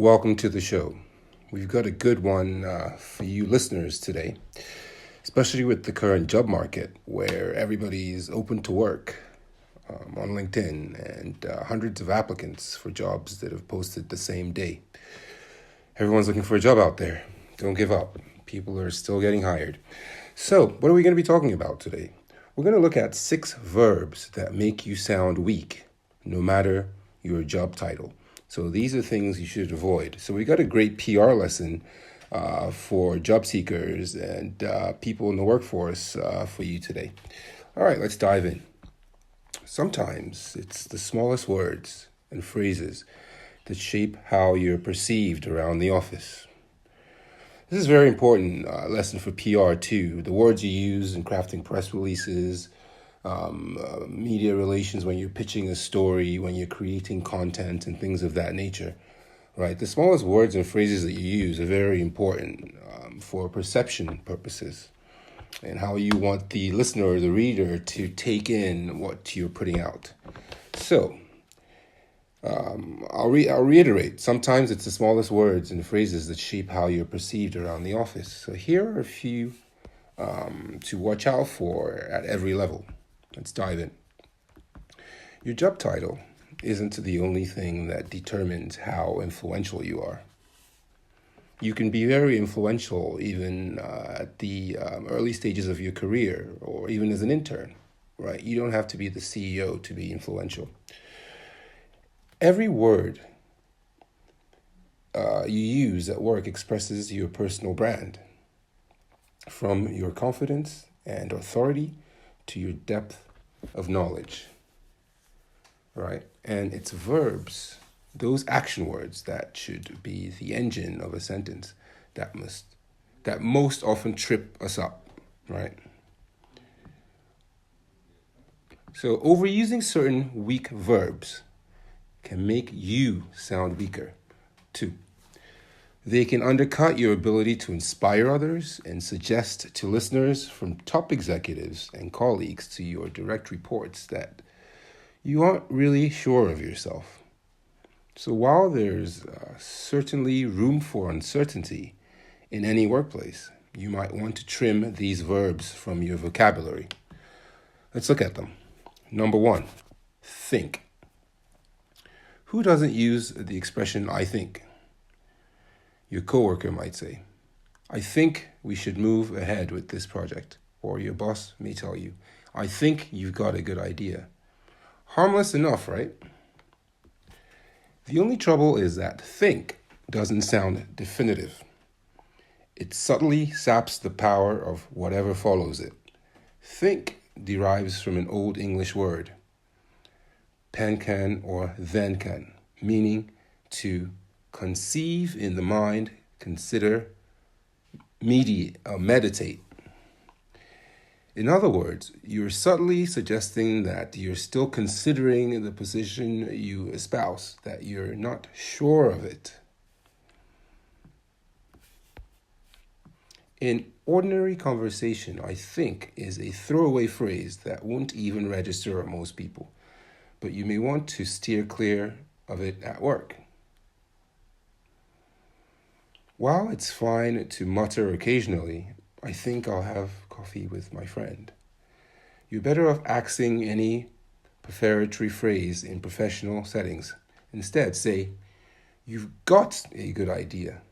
welcome to the show. We've got a good one for you listeners today, especially with the current job market where everybody's open to work on LinkedIn and hundreds of applicants for jobs that have posted the same day. Everyone's looking for a job out there. Don't give up. People are still getting hired. So, what are we going to be talking about today? We're going to look at 6 verbs that make you sound weak, no matter your job title. So these are things you should avoid. So we got a great PR lesson for job seekers and people in the workforce for you today. All right, let's dive in. Sometimes it's the smallest words and phrases that shape how you're perceived around the office. This is a very important lesson for PR too. The words you use in crafting press releases, media relations, when you're pitching a story, when you're creating content and things of that nature, right? The smallest words and phrases that you use are very important for perception purposes and how you want the listener or the reader to take in what you're putting out. So, I'll reiterate. Sometimes it's the smallest words and phrases that shape how you're perceived around the office. So here are a few to watch out for at every level. Let's dive in. Your job title isn't the only thing that determines how influential you are. You can be very influential even at the early stages of your career or even as an intern, right? You don't have to be the CEO to be influential. Every word you use at work expresses your personal brand, from your confidence and authority to your depth of knowledge, right? And it's verbs, those action words that should be the engine of a sentence that most often trip us up, right? So overusing certain weak verbs can make you sound weaker. 2, they can undercut your ability to inspire others and suggest to listeners, from top executives and colleagues to your direct reports, that you aren't really sure of yourself. So while there's certainly room for uncertainty in any workplace, you might want to trim these verbs from your vocabulary. Let's look at them. Number 1, think. Who doesn't use the expression "I think"? Your coworker might say, "I think we should move ahead with this project." Or your boss may tell you, "I think you've got a good idea." Harmless enough, right? The only trouble is that "think" doesn't sound definitive. It subtly saps the power of whatever follows it. Think derives from an Old English word, "pan-can" or "then-can," meaning to conceive in the mind, consider, meditate. In other words, you're subtly suggesting that you're still considering the position you espouse, that you're not sure of it. In ordinary conversation, "I think" is a throwaway phrase that won't even register on most people, but you may want to steer clear of it at work. While it's fine to mutter occasionally, "I think I'll have coffee with my friend," you're better off axing any prefatory phrase in professional settings. Instead, say, "You've got a good idea,"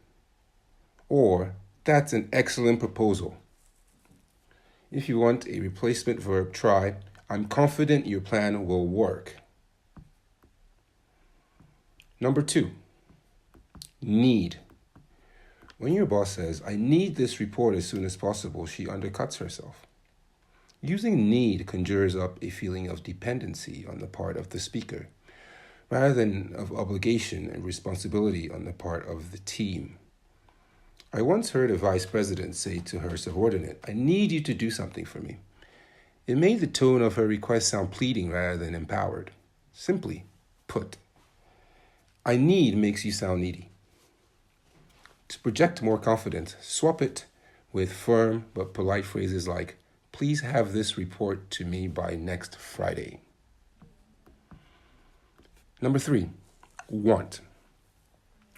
or "That's an excellent proposal." If you want a replacement verb, try, "I'm confident your plan will work." Number 2, need. When your boss says, "I need this report as soon as possible," she undercuts herself. Using "need" conjures up a feeling of dependency on the part of the speaker, rather than of obligation and responsibility on the part of the team. I once heard a vice president say to her subordinate, "I need you to do something for me." It made the tone of her request sound pleading rather than empowered. Simply put, "I need" makes you sound needy. To project more confidence, swap it with firm but polite phrases like, "Please have this report to me by next Friday." Number 3, want.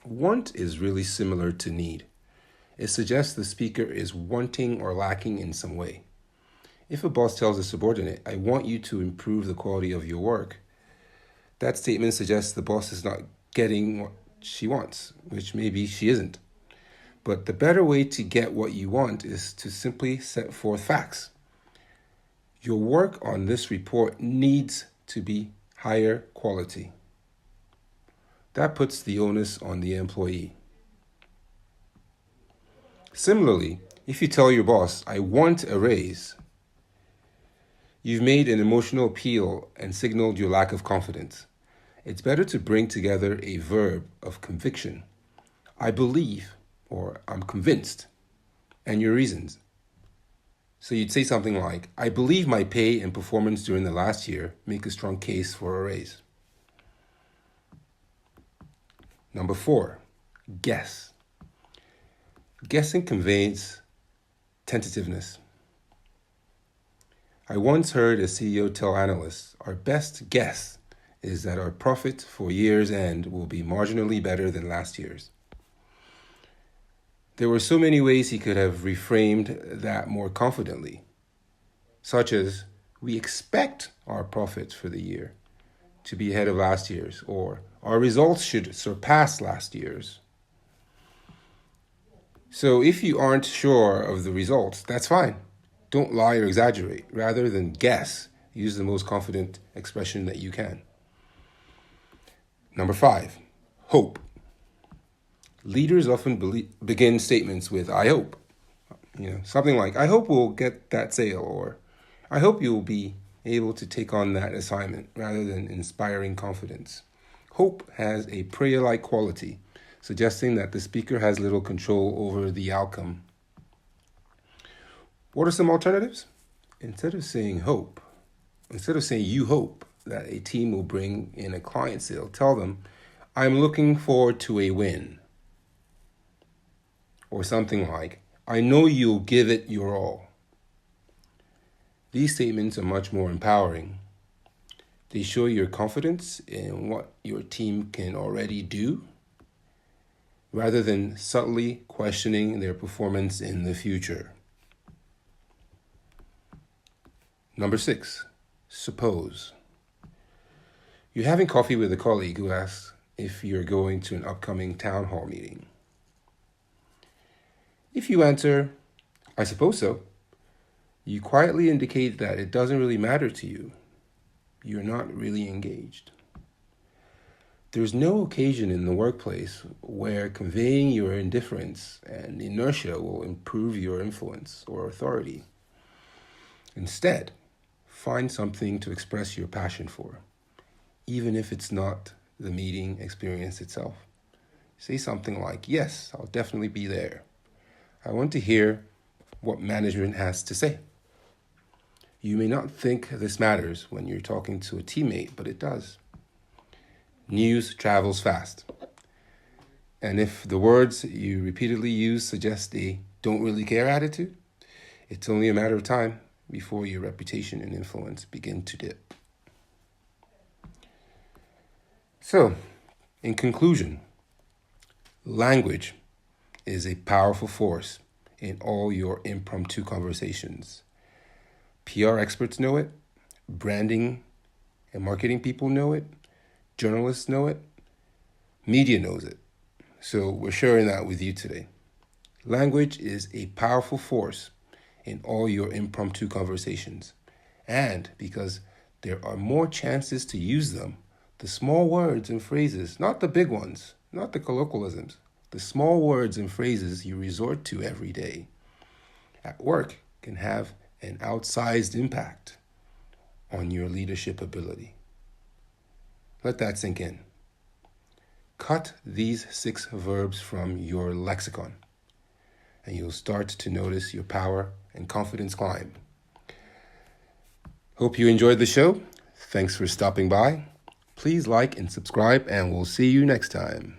Want is really similar to need. It suggests the speaker is wanting or lacking in some way. If a boss tells a subordinate, I want you to improve the quality of your work, that statement suggests the boss is not getting what she wants, which maybe she isn't. But the better way to get what you want is to simply set forth facts. Your work on this report needs to be higher quality. That puts the onus on the employee. Similarly, if you tell your boss, I want a raise, you've made an emotional appeal and signaled your lack of confidence. It's better to bring together a verb of conviction. I believe, or I'm convinced, and your reasons. So you'd say something like, I believe my pay and performance during the last year make a strong case for a raise. Number 4, guess. Guessing conveys tentativeness. I once heard a CEO tell analysts, our best guess is that our profit for year's end will be marginally better than last year's. There were so many ways he could have reframed that more confidently, such as, we expect our profits for the year to be ahead of last year's, or our results should surpass last year's. So if you aren't sure of the results, that's fine. Don't lie or exaggerate. Rather than guess, use the most confident expression that you can. Number 5, hope. Leaders often begin statements with, I hope. Something like, I hope we'll get that sale, or I hope you'll be able to take on that assignment, rather than inspiring confidence. Hope has a prayer-like quality, suggesting that the speaker has little control over the outcome. What are some alternatives? Instead of saying you hope that a team will bring in a client sale, tell them, I'm looking forward to a win. Or something like, I know you'll give it your all. These statements are much more empowering. They show your confidence in what your team can already do, rather than subtly questioning their performance in the future. Number 6, suppose. You're having coffee with a colleague who asks if you're going to an upcoming town hall meeting. If you answer, I suppose so, you quietly indicate that it doesn't really matter to you. You're not really engaged. There's no occasion in the workplace where conveying your indifference and inertia will improve your influence or authority. Instead, find something to express your passion for, even if it's not the meeting experience itself. Say something like, yes, I'll definitely be there. I want to hear what management has to say. You may not think this matters when you're talking to a teammate, but it does. News travels fast. And if the words you repeatedly use suggest a don't really care attitude, it's only a matter of time before your reputation and influence begin to dip. So, in conclusion, language is a powerful force in all your impromptu conversations. PR experts know it, branding and marketing people know it, journalists know it, media knows it. So we're sharing that with you today. Language is a powerful force in all your impromptu conversations. And because there are more chances to use them, the small words and phrases, not the big ones, not the colloquialisms, the small words and phrases you resort to every day at work can have an outsized impact on your leadership ability. Let that sink in. Cut these 6 verbs from your lexicon, and you'll start to notice your power and confidence climb. Hope you enjoyed the show. Thanks for stopping by. Please like and subscribe, and we'll see you next time.